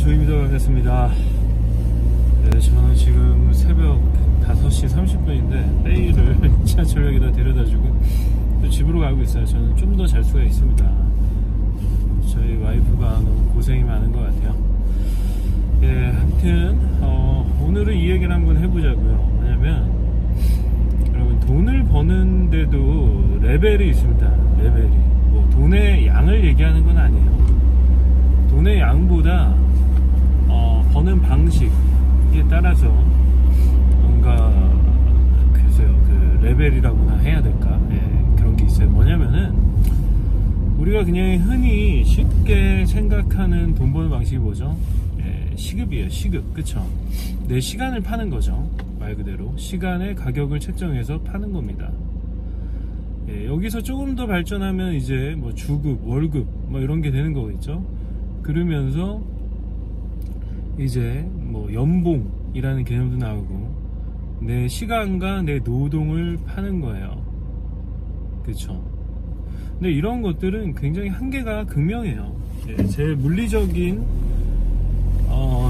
조입니다. 반갑습니다. 네, 저는 지금 새벽 5시 30분인데 베이를 지하철역에다 데려다주고 또 집으로 가고 있어요. 저는 좀 더 잘 수가 있습니다. 저희 와이프가 너무 고생이 많은 것 같아요. 예, 아무튼 오늘은 이 얘기를 한번 해보자고요. 왜냐면 여러분, 돈을 버는데도 레벨이 있습니다. 레벨이 뭐 돈의 양을 얘기하는 건 아니에요. 돈의 양보다 버는 방식에 따라서 뭔가 글쎄요, 그 레벨이라고나 해야 될까? 예, 그런 게 있어요. 뭐냐면은 우리가 그냥 흔히 쉽게 생각하는 돈 버는 방식이 뭐죠? 예, 시급이에요. 시급. 그쵸? 내 시간을 파는 거죠. 말 그대로 시간의 가격을 책정해서 파는 겁니다. 예, 여기서 조금 더 발전하면 이제 뭐 주급, 월급 뭐 이런 게 되는 거겠죠. 그러면서 이제 뭐 연봉이라는 개념도 나오고 내 시간과 내 노동을 파는 거예요. 그쵸? 근데 이런 것들은 굉장히 한계가 극명해요. 예, 제 물리적인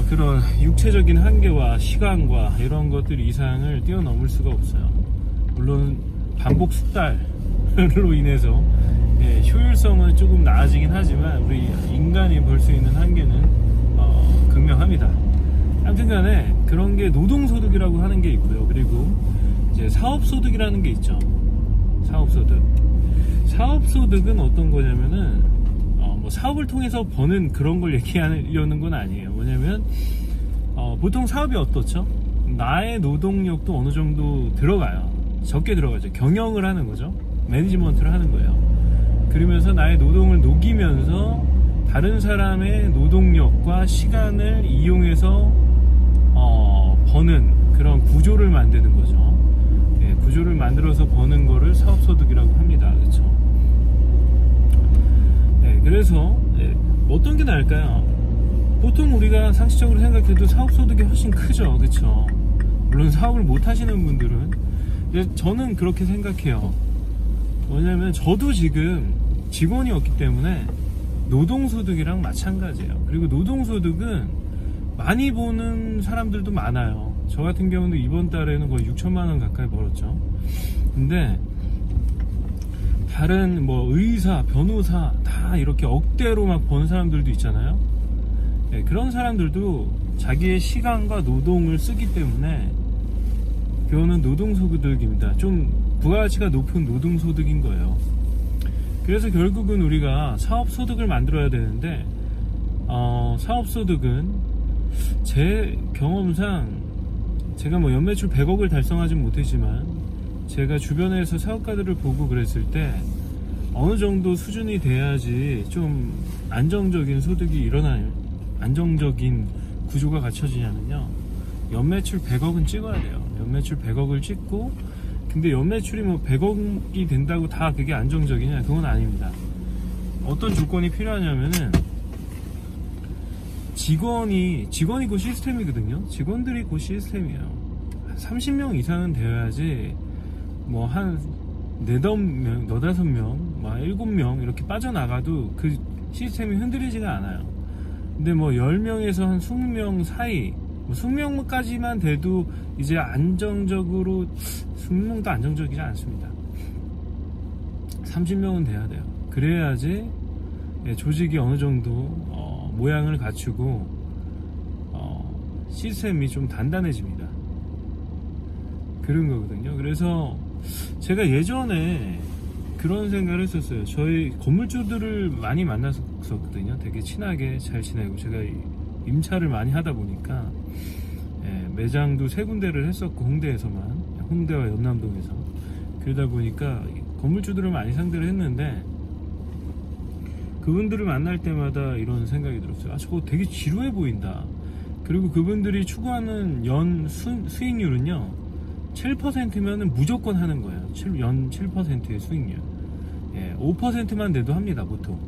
그런 육체적인 한계와 시간과 이런 것들 이상을 뛰어넘을 수가 없어요. 물론 반복 숙달로 인해서 예, 효율성은 조금 나아지긴 하지만 우리 인간이 벌 수 있는 한계는 극명합니다. 아무튼간에 그런 게 노동소득이라고 하는 게 있고요. 그리고 이제 사업소득이라는 게 있죠. 사업소득은 어떤 거냐면은 뭐 사업을 통해서 버는 그런 걸 얘기하려는 건 아니에요. 뭐냐면 보통 사업이 어떻죠? 나의 노동력도 어느 정도 들어가요. 적게 들어가죠. 경영을 하는 거죠. 매니지먼트를 하는 거예요. 그러면서 나의 노동을 녹이면서 다른 사람의 노동력과 시간을 이용해서 버는 그런 구조를 만드는 거죠. 예, 구조를 만들어서 버는 거를 사업소득이라고 합니다. 그렇죠? 예, 그래서 어떤 게 나을까요? 보통 우리가 상식적으로 생각해도 사업소득이 훨씬 크죠. 그렇죠? 물론 사업을 못 하시는 분들은 저는 그렇게 생각해요. 뭐냐면 저도 지금 직원이 없기 때문에 노동소득이랑 마찬가지예요. 그리고 노동소득은 많이 버는 사람들도 많아요. 저 같은 경우는 이번 달에는 거의 6천만원 가까이 벌었죠. 근데 다른 뭐 의사, 변호사 다 이렇게 억대로 막 버는 사람들도 있잖아요. 네, 그런 사람들도 자기의 시간과 노동을 쓰기 때문에 그거는 노동소득입니다. 좀 부가가치가 높은 노동소득인 거예요. 그래서 결국은 우리가 사업소득을 만들어야 되는데 사업소득은 제 경험상 제가 뭐 연매출 100억을 달성하진 못했지만 제가 주변에서 사업가들을 보고 그랬을 때 어느 정도 수준이 돼야지 좀 안정적인 소득이 일어나요. 안정적인 구조가 갖춰지냐면요, 연매출 100억은 찍어야 돼요. 연매출 100억을 찍고, 근데 연매출이 뭐 100억이 된다고 다 그게 안정적이냐? 그건 아닙니다. 어떤 조건이 필요하냐면은 직원이 곧 시스템이거든요. 직원들이 곧 시스템이에요. 30명 이상은 되어야지 뭐 한 4~5명, 7명 이렇게 빠져나가도 그 시스템이 흔들리지가 않아요. 근데 뭐 10명에서 한 20명 사이, 20명까지만 돼도 이제 안정적으로, 20명도 안정적이지 않습니다. 30명은 돼야 돼요. 그래야지 조직이 어느 정도 모양을 갖추고 시스템이 좀 단단해집니다. 그런 거거든요. 그래서 제가 예전에 그런 생각을 했었어요. 저희 건물주들을 많이 만났었거든요. 되게 친하게 잘 지내고, 제가 임차를 많이 하다 보니까 매장도 3군데를 했었고, 홍대와 연남동에서. 그러다 보니까 건물주들을 많이 상대를 했는데 그분들을 만날 때마다 이런 생각이 들었어요. 저거 되게 지루해 보인다. 그리고 그분들이 추구하는 연 수익률은요 7%면은 무조건 하는 거예요. 연 7%의 수익률. 5%만 돼도 합니다, 보통.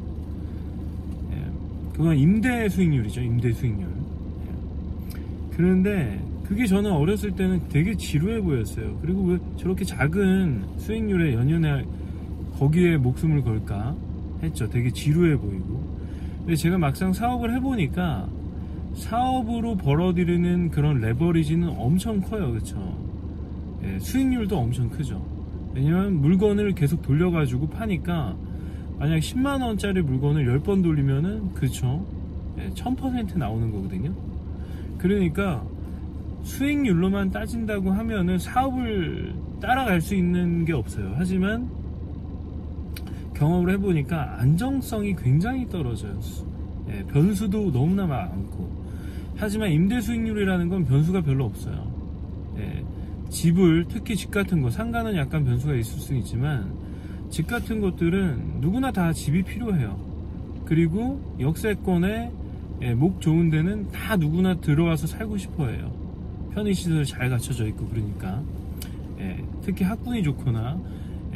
그건 임대 수익률이죠. 임대 수익률. 그런데 그게 저는 어렸을 때는 되게 지루해 보였어요. 그리고 왜 저렇게 작은 수익률에 연연해 거기에 목숨을 걸까 했죠. 되게 지루해 보이고. 근데 제가 막상 사업을 해보니까 사업으로 벌어들이는 그런 레버리지는 엄청 커요. 그쵸? 예, 수익률도 엄청 크죠. 왜냐면 물건을 계속 돌려가지고 파니까 만약 10만원짜리 물건을 10번 돌리면은 그쵸? 예, 1000% 나오는 거거든요. 그러니까 수익률로만 따진다고 하면은 사업을 따라갈 수 있는 게 없어요. 하지만 경험을 해보니까 안정성이 굉장히 떨어져요. 예, 변수도 너무나 많고. 하지만 임대 수익률이라는 건 변수가 별로 없어요. 예, 집을, 특히 집 같은 거, 상가는 약간 변수가 있을 수 있지만 집 같은 것들은 누구나 다 집이 필요해요. 그리고 역세권에 목 좋은 데는 다 누구나 들어와서 살고 싶어 해요. 편의시설 잘 갖춰져 있고. 그러니까 특히 학군이 좋거나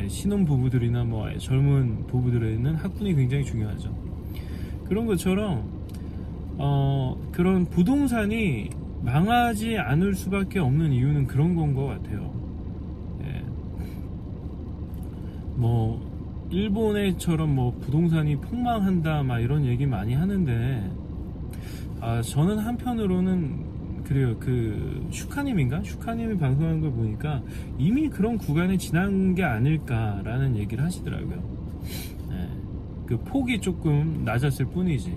신혼부부들이나 뭐 젊은 부부들에는 학군이 굉장히 중요하죠. 그런 것처럼 그런 부동산이 망하지 않을 수밖에 없는 이유는 그런 건 것 같아요. 뭐 일본에처럼 뭐 부동산이 폭망한다 막 이런 얘기 많이 하는데 저는 한편으로는 그래요. 그 슈카님이 방송한 걸 보니까 이미 그런 구간에 지난 게 아닐까라는 얘기를 하시더라고요. 그 폭이 조금 낮았을 뿐이지.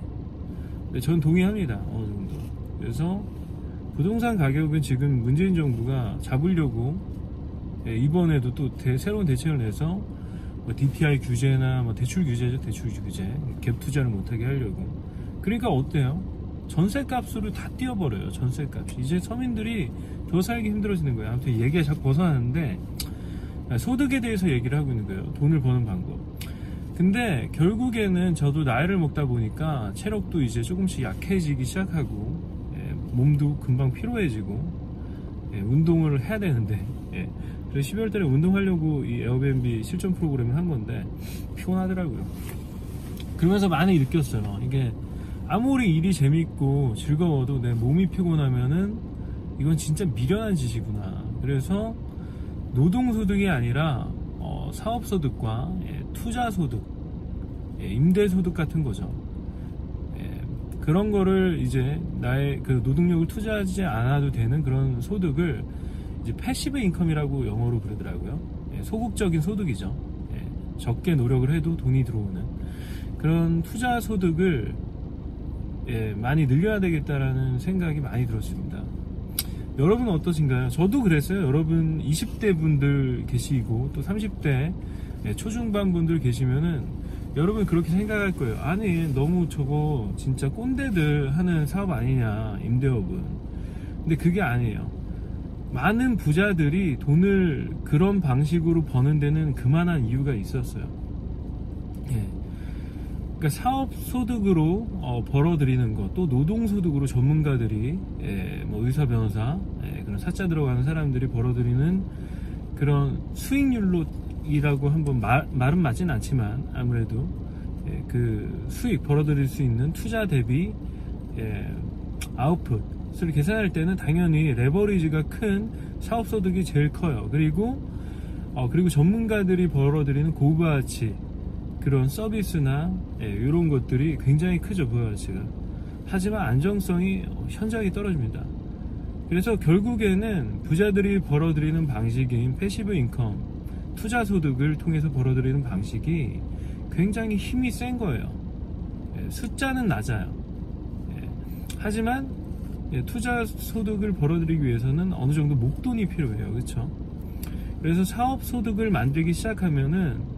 근데 전 동의합니다. 어느 정도. 그래서 부동산 가격은 지금 문재인 정부가 잡으려고 이번에도 또 새로운 대책을 내서 뭐 DTI 규제나 뭐 대출 규제죠. 대출 규제. 갭 투자를 못하게 하려고. 그러니까 어때요? 전세값으로 다 띄워버려요. 전세값이. 이제 서민들이 더 살기 힘들어지는 거예요. 아무튼 얘기가 자꾸 벗어나는데 소득에 대해서 얘기를 하고 있는 거예요. 돈을 버는 방법. 근데 결국에는 저도 나이를 먹다 보니까 체력도 이제 조금씩 약해지기 시작하고 몸도 금방 피로해지고 운동을 해야 되는데 그래서 12월 달에 운동하려고 이 에어비앤비 실전 프로그램을 한 건데 피곤하더라고요. 그러면서 많이 느꼈어요. 이게 아무리 일이 재밌고 즐거워도 내 몸이 피곤하면은 이건 진짜 미련한 짓이구나. 그래서 노동소득이 아니라 사업소득과 투자소득, 임대소득 같은 거죠. 그런 거를 이제 나의 그 노동력을 투자하지 않아도 되는 그런 소득을 이제 패시브 인컴이라고 영어로 그러더라고요. 소극적인 소득이죠. 적게 노력을 해도 돈이 들어오는 그런 투자 소득을 많이 늘려야 되겠다라는 생각이 많이 들었습니다. 여러분은 어떠신가요? 저도 그랬어요. 여러분 20대 분들 계시고 또 30대 초중반 분들 계시면은 여러분 그렇게 생각할 거예요. 아니 너무 저거 진짜 꼰대들 하는 사업 아니냐, 임대업은. 근데 그게 아니에요. 많은 부자들이 돈을 그런 방식으로 버는 데는 그만한 이유가 있었어요. 그러니까 사업 소득으로 벌어들이는 것, 또 노동 소득으로 전문가들이 뭐 의사, 변호사, 그런 사자 들어가는 사람들이 벌어들이는 그런 수익률로이라고 한번 말은 맞진 않지만 아무래도 그 수익 벌어들일 수 있는 투자 대비 아웃풋을 계산할 때는 당연히 레버리지가 큰 사업 소득이 제일 커요. 그리고 전문가들이 벌어들이는 고부가치 그런 서비스나 이런 것들이 굉장히 크죠. 부가가치가. 하지만 안정성이 현저하게 떨어집니다. 그래서 결국에는 부자들이 벌어들이는 방식인 패시브 인컴, 투자 소득을 통해서 벌어들이는 방식이 굉장히 힘이 센 거예요. 숫자는 낮아요. 하지만 투자 소득을 벌어들이기 위해서는 어느 정도 목돈이 필요해요. 그렇죠? 그래서 사업 소득을 만들기 시작하면은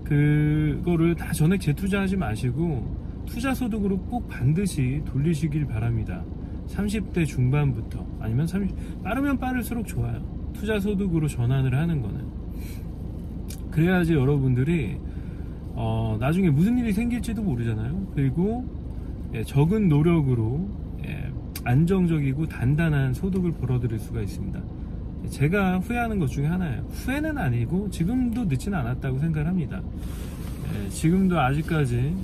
그거를 다 전액 재투자하지 마시고 투자 소득으로 꼭 반드시 돌리시길 바랍니다. 30대 중반부터 아니면 빠르면 빠를수록 좋아요. 투자 소득으로 전환을 하는 거는. 그래야지 여러분들이 나중에 무슨 일이 생길지도 모르잖아요. 그리고 적은 노력으로 안정적이고 단단한 소득을 벌어들일 수가 있습니다. 제가 후회하는 것 중에 하나예요. 후회는 아니고 지금도 늦지는 않았다고 생각을 합니다. 지금도 아직까지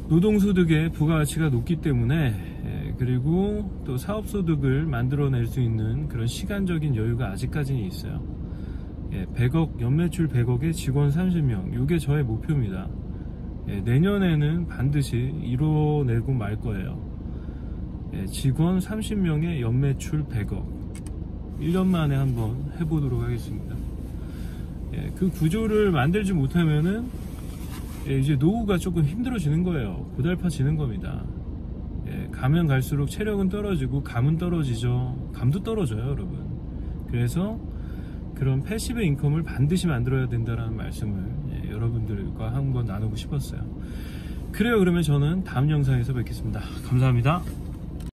노동소득의 부가가치가 높기 때문에 그리고 또 사업소득을 만들어낼 수 있는 그런 시간적인 여유가 아직까지는 있어요. 100억, 연매출 100억에 직원 30명, 이게 저의 목표입니다. 내년에는 반드시 이뤄내고 말 거예요. 직원 30명의 연매출 100억 1년 만에 한번 해보도록 하겠습니다. 그 구조를 만들지 못하면은 이제 노후가 조금 힘들어지는 거예요. 고달파지는 겁니다. 가면 갈수록 체력은 떨어지고 감은 떨어지죠. 감도 떨어져요, 여러분. 그래서 그런 패시브 인컴을 반드시 만들어야 된다는 말씀을 여러분들과 한번 나누고 싶었어요. 그래요. 그러면 저는 다음 영상에서 뵙겠습니다. 감사합니다.